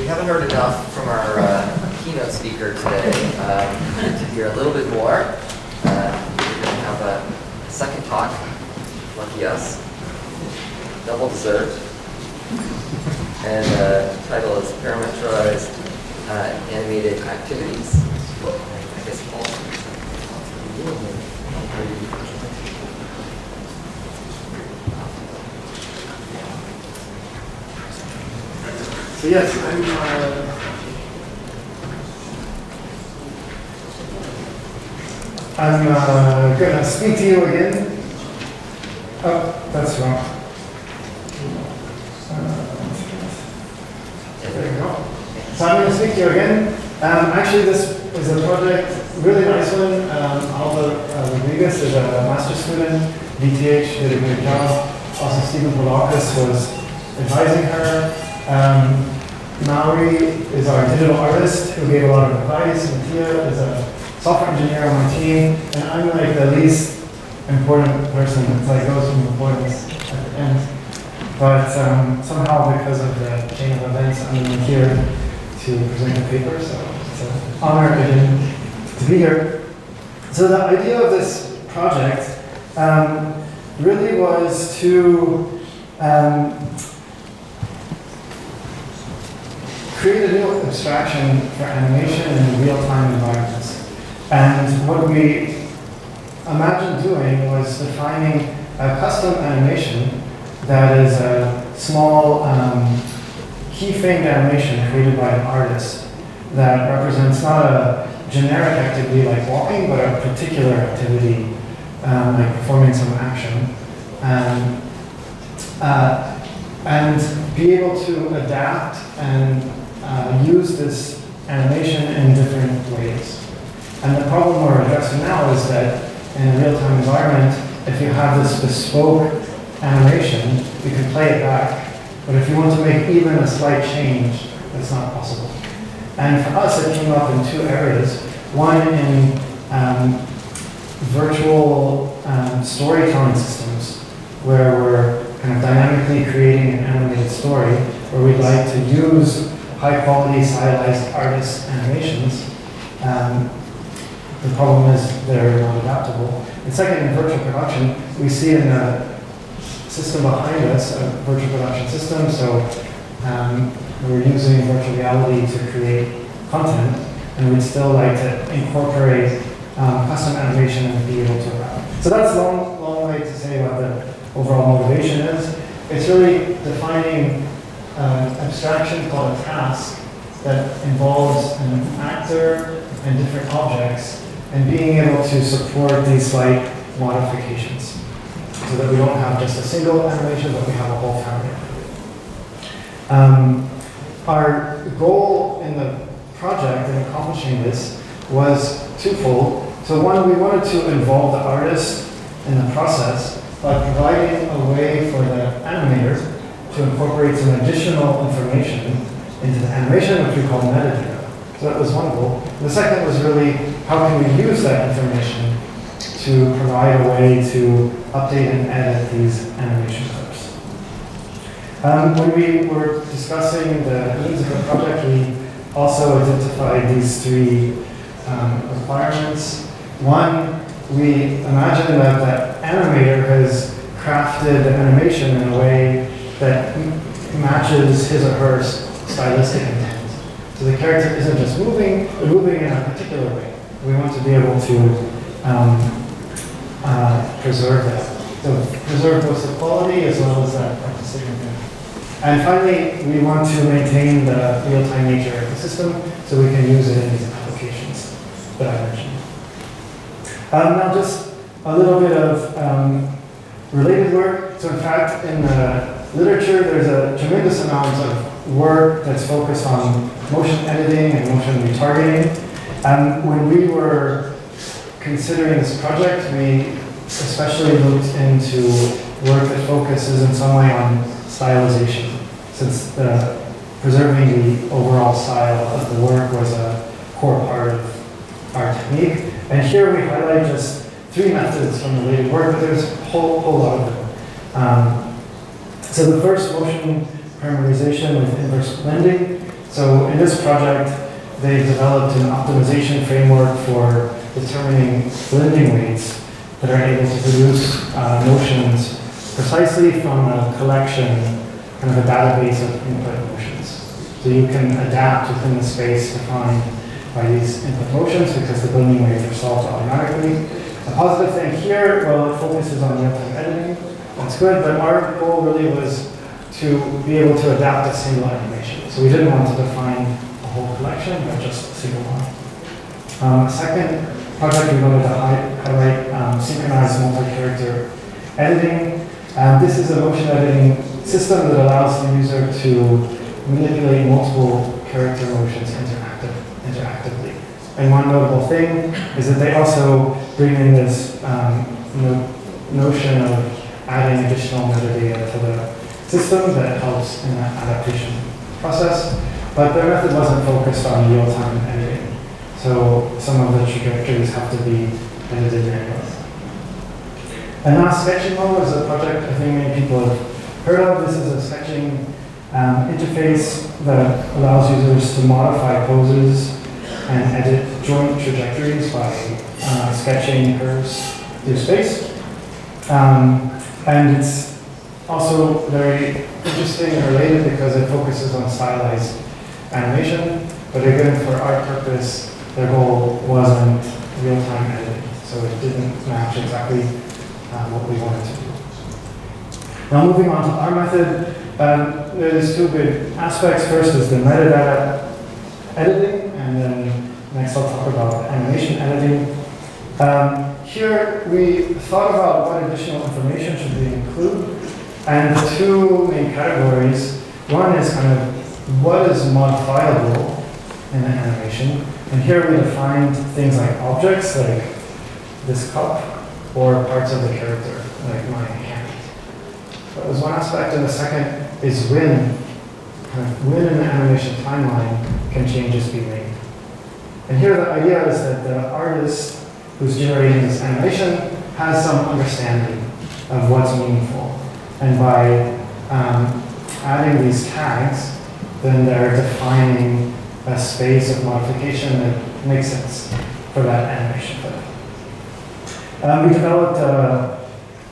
haven't heard enough from our keynote speaker today to hear a little bit more. We're going to have a second talk, lucky us, double deserved. And the title is Parameterized Animated Activities. I guess Paul. So yes, I'm going to speak to you again. Oh, that's wrong. There we go. So I'm going to speak to you again. Actually, this is a project, really nice one. Alba Rodriguez is a master's student. DTH did a great job. Also, Stephen Poulakos was advising her. Mauri is our digital artist who gave a lot of advice. Mattia is a software engineer on my team. And I'm like the least important person. It's like goes from importance at the end. But somehow, because of the chain of events, I'm here to present the paper. So it's an honor again to be here. So the idea of this project really was to create a new abstraction for animation in real-time environments. And what we imagined doing was defining a custom animation that is a small keyframed animation created by an artist that represents not a generic activity like walking, but a particular activity like performing some action. And be able to adapt and use this animation in different ways. And the problem we're addressing now is that in a real-time environment, if you have this bespoke animation, you can play it back. But if you want to make even a slight change, that's not possible. And for us, it came up in two areas. One in virtual storytelling systems, where we're kind of dynamically creating an animated story, where we'd like to use high-quality, stylized artist animations. The problem is they're not adaptable. And second, in virtual production, we see in the system behind us a virtual production system. So we're using virtual reality to create content, and we'd still like to incorporate custom animation and be able to adapt. So that's a long way to say what the overall motivation is. It's really defining abstraction called a task that involves an actor and different objects, and being able to support these slight modifications so that we don't have just a single animation, but we have a whole family. Our goal in the project in accomplishing this was twofold. So one, we wanted to involve the artist in the process by providing a way for the animator to incorporate some additional information into the animation, which we call metadata. So that was one goal. The second was really, how can we use that information to provide a way to update and edit these animation clips. When we were discussing the needs of the project, we also identified these three requirements. One, we imagine that the animator has crafted the animation in a way that matches his or her stylistic intent. So the character isn't just moving, but moving in a particular way. We want to be able to preserve that. So preserve both the quality as well as that artistic intent. And finally, we want to maintain the real-time nature of the system so we can use it in these applications that I mentioned. Now just a little bit of related work. So in fact, in the literature, there's a tremendous amount of work that's focused on motion editing and motion retargeting. When we were considering this project, we especially looked into work that focuses in some way on stylization, since preserving the overall style of the work was a core part of our technique. And here we highlight just three methods from related work, but there's a whole lot of them. So the first, motion parameterization with inverse blending. So in this project, they developed an optimization framework for determining blending rates that are able to produce motions precisely from a collection, kind of a database of input motions. So you can adapt within the space defined by these input motions because the blending rates are solved automatically. The positive thing here, well, it focuses on real-time editing. That's good, but our goal really was to be able to adapt a single animation. So we didn't want to define a whole collection, but just a single one. Second project, we wanted to highlight synchronized multi-character editing. This is a motion editing system that allows the user to manipulate multiple character motions interactively. And one notable thing is that they also bring in this notion of adding additional metadata to the system that helps in that adaptation process. But their method wasn't focused on real-time editing. So some of the trajectories have to be edited manually. And now sketching mode is a project I think many people have heard of. This is a sketching interface that allows users to modify poses and edit joint trajectories by sketching curves through space. And it's also very interesting and related because it focuses on stylized animation. But again, for our purpose, their goal wasn't real-time editing, so it didn't match exactly what we wanted to do. Now moving on to our method, there's two big aspects. First is the metadata editing, and then next I'll talk about animation editing. Here we thought about what additional information should we include, and the two main categories. One is kind of what is modifiable in an animation, and here we defined things like objects, like this cup, or parts of the character, like my hand. That was one aspect, and the second is when in the animation timeline can changes be made. And here the idea is that the artist who's generating this animation has some understanding of what's meaningful. And by adding these tags, then they're defining a space of modification that makes sense for that animation clip. We developed a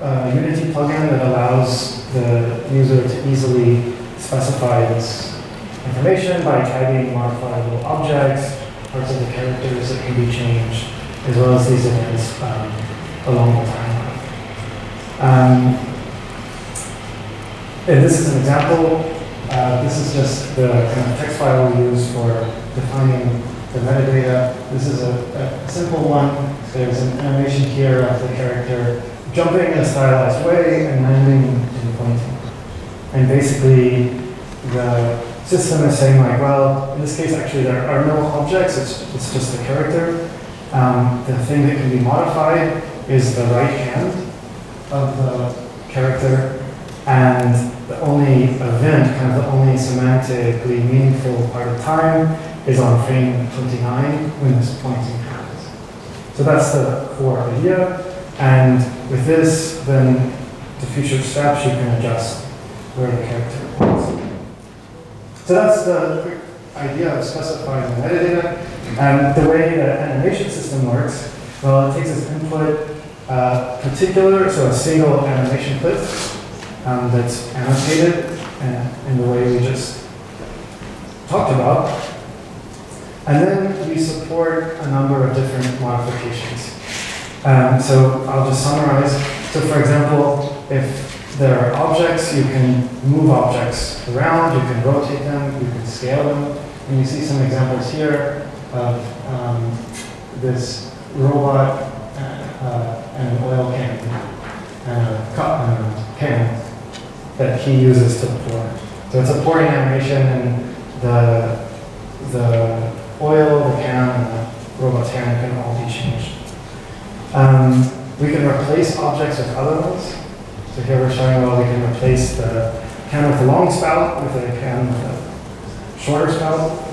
Unity plugin that allows the user to easily specify this information by tagging modifiable objects, parts of the characters that can be changed, as well as these events along the timeline. And this is an example. This is just the kind of text file we use for defining the metadata. This is a simple one. There's an animation here of the character jumping in a stylized way and landing and pointing. And basically, the system is saying like, well, in this case, actually, there are no objects. It's just the character. The thing that can be modified is the right hand of the character, and the only event, kind of the only semantically meaningful part of time, is on frame 29 when this pointing happens. So that's the core idea, and with this, then the future steps you can adjust where the character points. So that's the quick idea of specifying the metadata. And the way the animation system works, well, it takes as input particular, so a single animation clip that's annotated in the way we just talked about. And then we support a number of different modifications. So I'll just summarize. So for example, if there are objects, you can move objects around, you can rotate them, you can scale them. And you see some examples here of this robot and an oil can and a cup and a can that he uses to pour. So it's a pouring animation, and the oil, the can, and the robot's hand can all be changed. We can replace objects with other ones. So here we're showing, well, we can replace the can with a long spout with a can with a shorter spout.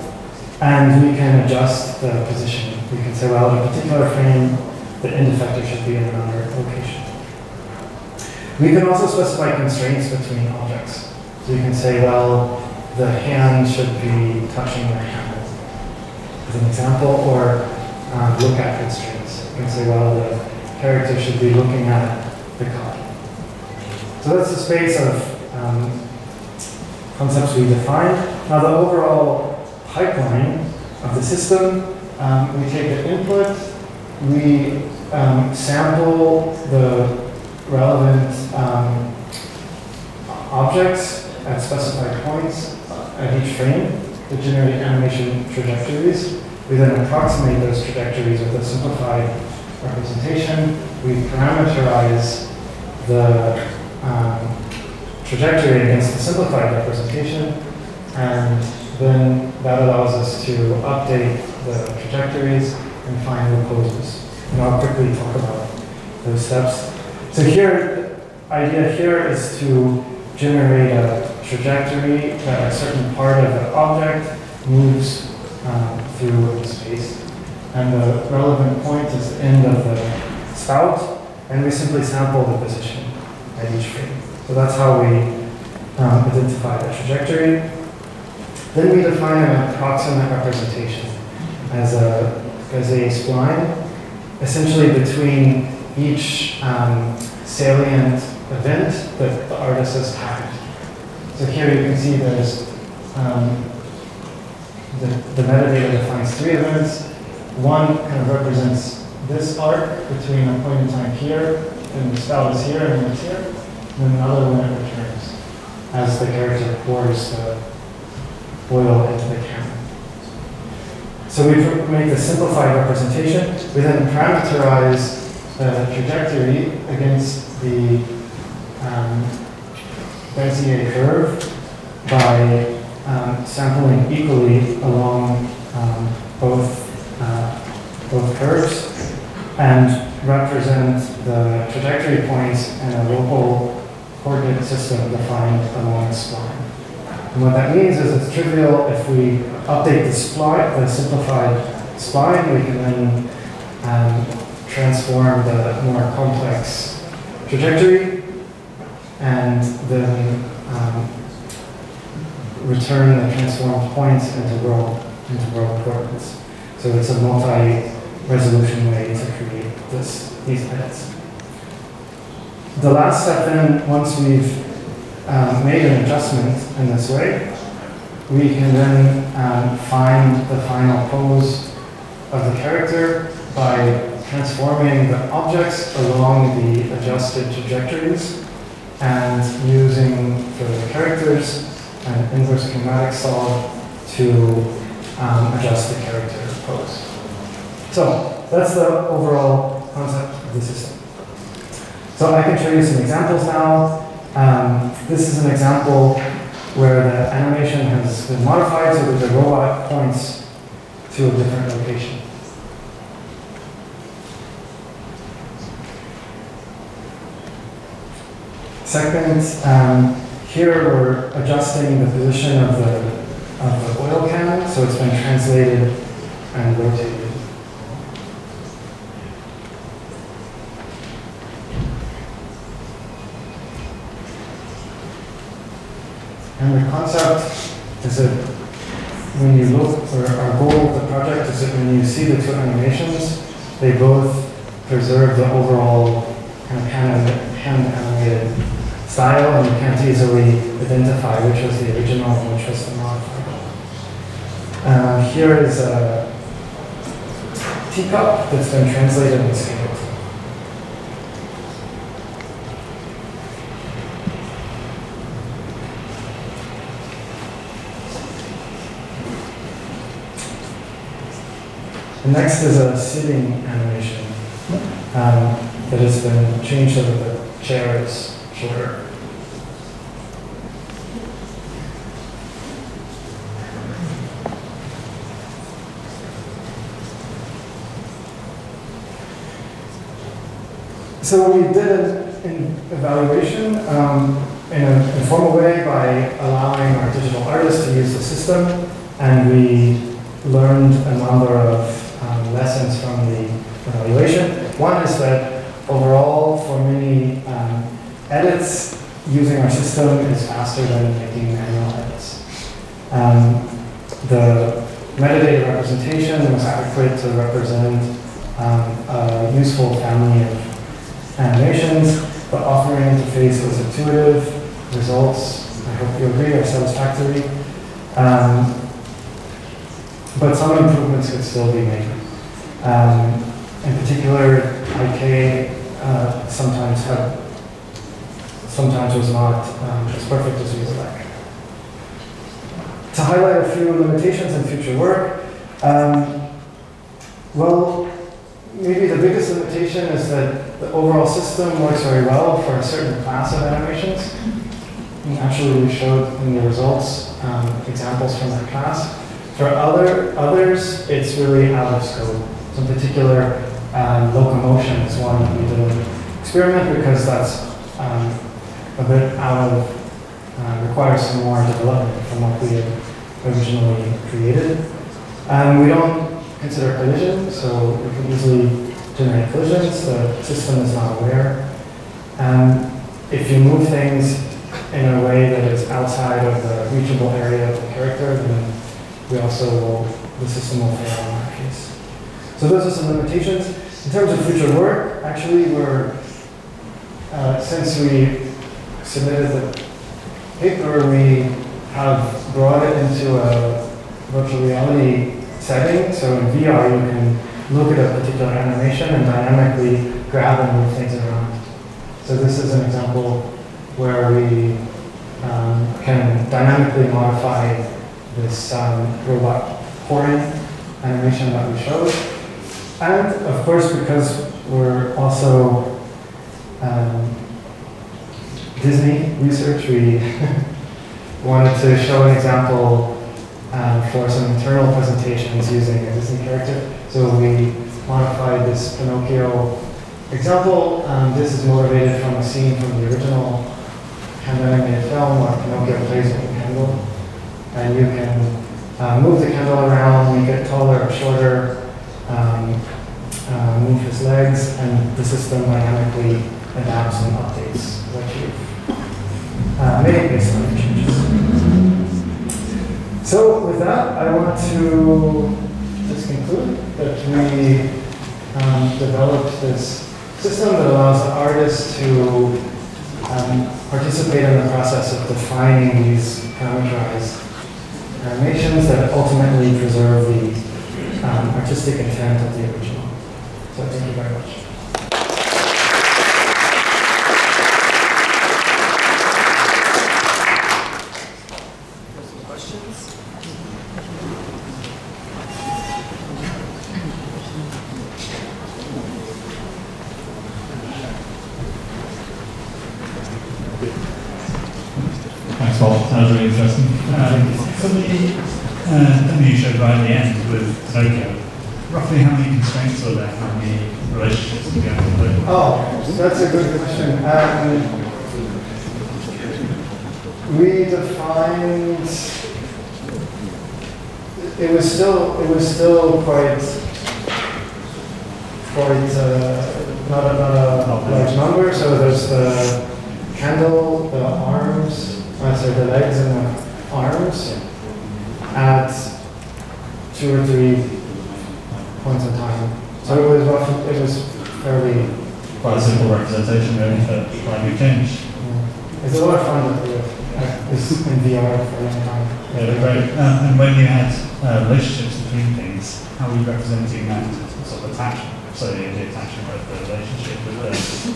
And we can adjust the position. We can say, well, in a particular frame, the end effector should be in another location. We can also specify constraints between objects. So you can say, well, the hand should be touching the handle, as an example, or look at constraints. You can say, well, the character should be looking at the copy. So that's the space of concepts we defined. Now the overall pipeline of the system, we take the input, we sample the relevant objects at specified points at each frame to generate animation trajectories. We then approximate those trajectories with a simplified representation. We parameterize the trajectory against the simplified representation, and then that allows us to update the trajectories and find the poses. And I'll quickly talk about those steps. So here, the idea here is to generate a trajectory that a certain part of the object moves through the space. And the relevant point is the end of the spout, and we simply sample the position at each frame. So that's how we identify the trajectory. Then we define an approximate representation as a spline, essentially between each salient event that the artist has tagged. So here you can see there's the metadata defines 3 events. One kind of represents this arc between a point in time here, and the spout is here, and it's here. And then another one it returns as the character pours the oil into the camera. So we make the simplified representation. We then parameterize the trajectory against the Bezier curve by sampling equally along both curves, and represent the trajectory points in a local coordinate system defined along the spline. And what that means is it's trivial if we update the spline, the simplified spline, we can then transform the more complex trajectory and then return the transformed points into world coordinates. So it's a multi-resolution way to create these edits. The last step then, once we've made an adjustment in this way, we can then find the final pose of the character by transforming the objects along the adjusted trajectories and using for the characters an inverse kinematic solve to adjust the character pose. So that's the overall concept of the system. So I can show you some examples now. This is an example where the animation has been modified so that the robot points to a different location. Second, here we're adjusting the position of the oil can, so it's been translated and rotated. And the concept is that when you look, or our goal of the project is that when you see the two animations, they both preserve the overall kind of hand animated style, and you can't easily identify which was the original and which was the modified. Here is a teacup that's been translated and scaled. The next is a sitting animation that has been changed so that the chair is shorter. So we did an evaluation in an informal way by allowing our digital artists to use the system, and we learned a number of lessons from the evaluation. One is that overall, for many edits, using our system is faster than making manual edits. The metadata representation was adequate to represent a useful family of animations. The authoring interface was intuitive. Results, I hope you agree, are satisfactory. But some improvements could still be made. In particular, IK sometimes was not as perfect as we would like. To highlight a few limitations in future work, well, maybe the biggest limitation is that the overall system works very well for a certain class of animations. And actually, we showed in the results examples from that class. For others, it's really out of scope. So in particular, locomotion is one that we did an experiment because that's a bit out of, requires some more development from what we had originally created. We don't consider collision, so we can easily generate collisions. The system is not aware. If you move things in a way that is outside of the reachable area of the character, then the system will fail in that case. So those are some limitations. In terms of future work, actually since we submitted the paper, we have brought it into a virtual reality setting. So in VR, you can look at a particular animation and dynamically grab and move things around. So this is an example where we can dynamically modify this robot pouring animation that we showed. And of course, because we're also DisneyResearch, we wanted to show an example for some internal presentations using a Disney character. So we modified this Pinocchio example. This is motivated from a scene from the original hand-animated film where Pinocchio plays with the candle. And you can move the candle around, make it taller or shorter, move his legs, and the system dynamically adapts and updates what you've made based on the changes. So with that, I want to just conclude that we developed this system that allows the artist to participate in the process of defining these parameterized animations that ultimately preserve the artistic intent of the original. So thank you very much. Questions? Thanks, Paul. That was really interesting. So the demo you showed right at the end with Pinocchio, roughly how many constraints are there? How many relationships do you have with it? Oh, that's a good question. We defined. It was still quite not a large number. So there's the candle, the arms, the legs and the arms at 2 or 3 points in time. So it was fairly Quite a simple representation, really, for primary change. Yeah. It's a lot of fun to do this in VR for a long time. Yeah, they're great. And when you had relationships between things, how were you representing that sort of attachment? So the attachment of the relationship with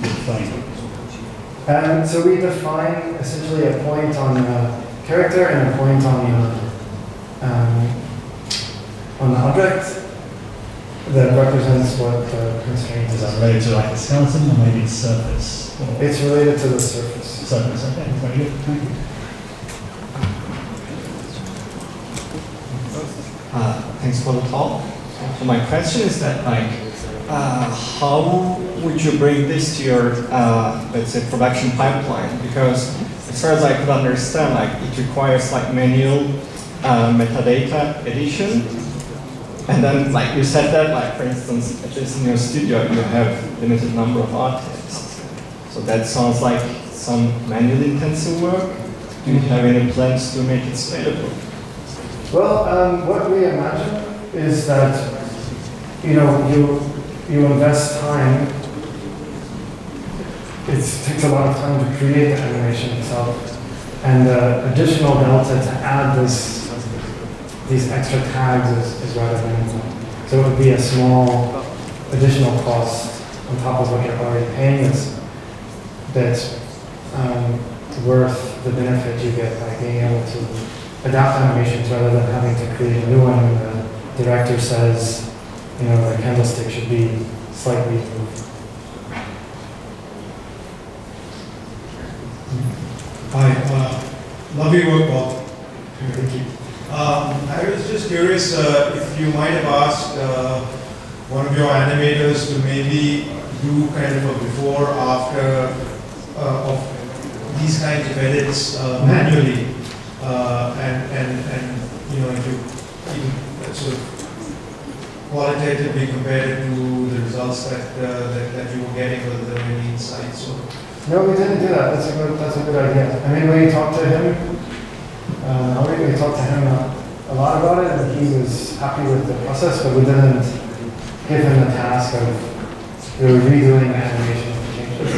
the flame. So we define essentially a point on the character and a point on the object that represents what the constraint Is is. that related to like a skeleton or maybe its surface? Or It's related to the surface. surface, okay, very good, thank you. Thanks for the talk. So my question is that, how would you bring this to your, let's say, production pipeline? Because as far as I could understand, it requires manual metadata addition. And then, you said that, for instance, at least in your studio, you have limited number of artists. So that sounds like some manually intensive work. Do you have any plans to make it scalable? Well, what we imagine is that, you invest time. It takes a lot of time to create the animation itself, and the additional delta to add these extra tags is rather minimal. So it would be a small additional cost on top of what you're already paying that's worth the benefit you get by being able to adapt animations rather than having to create a new one when the director says, the candlestick should be slightly moved. Hi, love your work, Bob. Thank you. I was just curious if you might have asked one of your animators to maybe do kind of a before, after of these kinds of edits manually, and if you even sort of qualitatively compare it to the results that you were getting with the any insights. No, we didn't do that. That's a good idea. I mean, we talked to him. We talked to him a lot about it, and he was happy with the process, but we didn't give him the task of redoing the animation changes.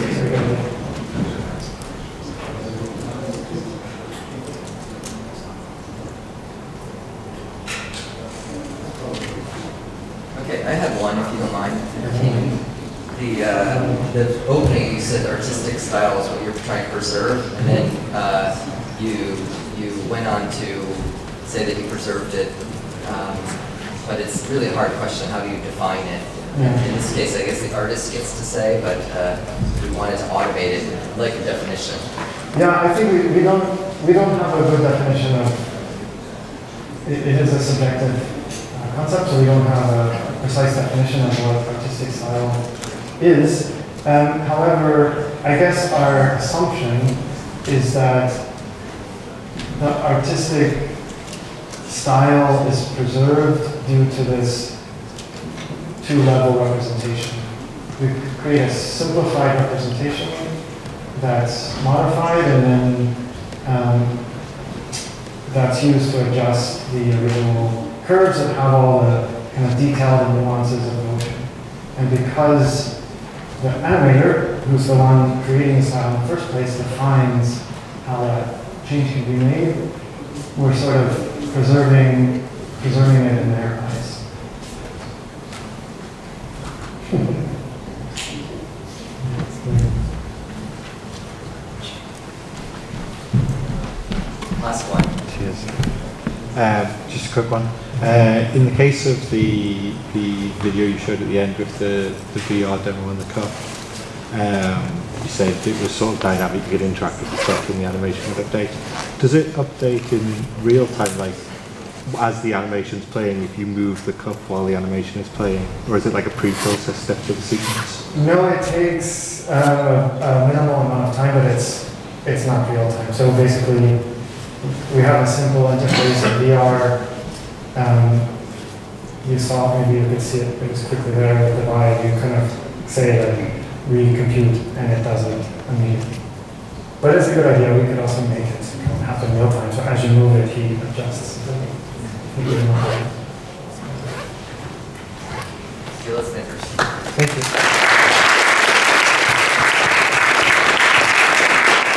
Okay, I had one, if you don't mind entertaining. The opening, you said artistic style is what you're trying to preserve, and then you went on to say that you preserved it, but it's really a hard question. How do you define it? Yeah. In this case, I guess the artist gets to say, but we wanted to automate it, like a definition. Yeah, I think we don't have a good definition of it. It is a subjective concept, so we don't have a precise definition of what artistic style is. However, I guess our assumption is that the artistic style is preserved due to this two-level representation. We create a simplified representation that's modified, and then that's used to adjust the original curves and have all the kind of detailed nuances of motion. And because the animator, who's the one creating the style in the first place, defines how that change can be made, we're sort of preserving it in their eyes. Last one. Cheers. Just a quick one. In the case of the video you showed at the end with the VR demo and the cup, you said it was sort of dynamic, you could interact with the stuff and the animation would update. Does it update in real time, like as the animation's playing, if you move the cup while the animation is playing? Or is it like a pre-processed step to the sequence? No, it takes a minimal amount of time, but it's not real time. So basically, we have a simple interface in VR. You saw, maybe you could see it was quickly there with the vibe. You kind of say like recompute, and it does it immediately. But it's a good idea. We could also make it happen real time. So as you move it, he adjusts. See you, listeners. Thank you.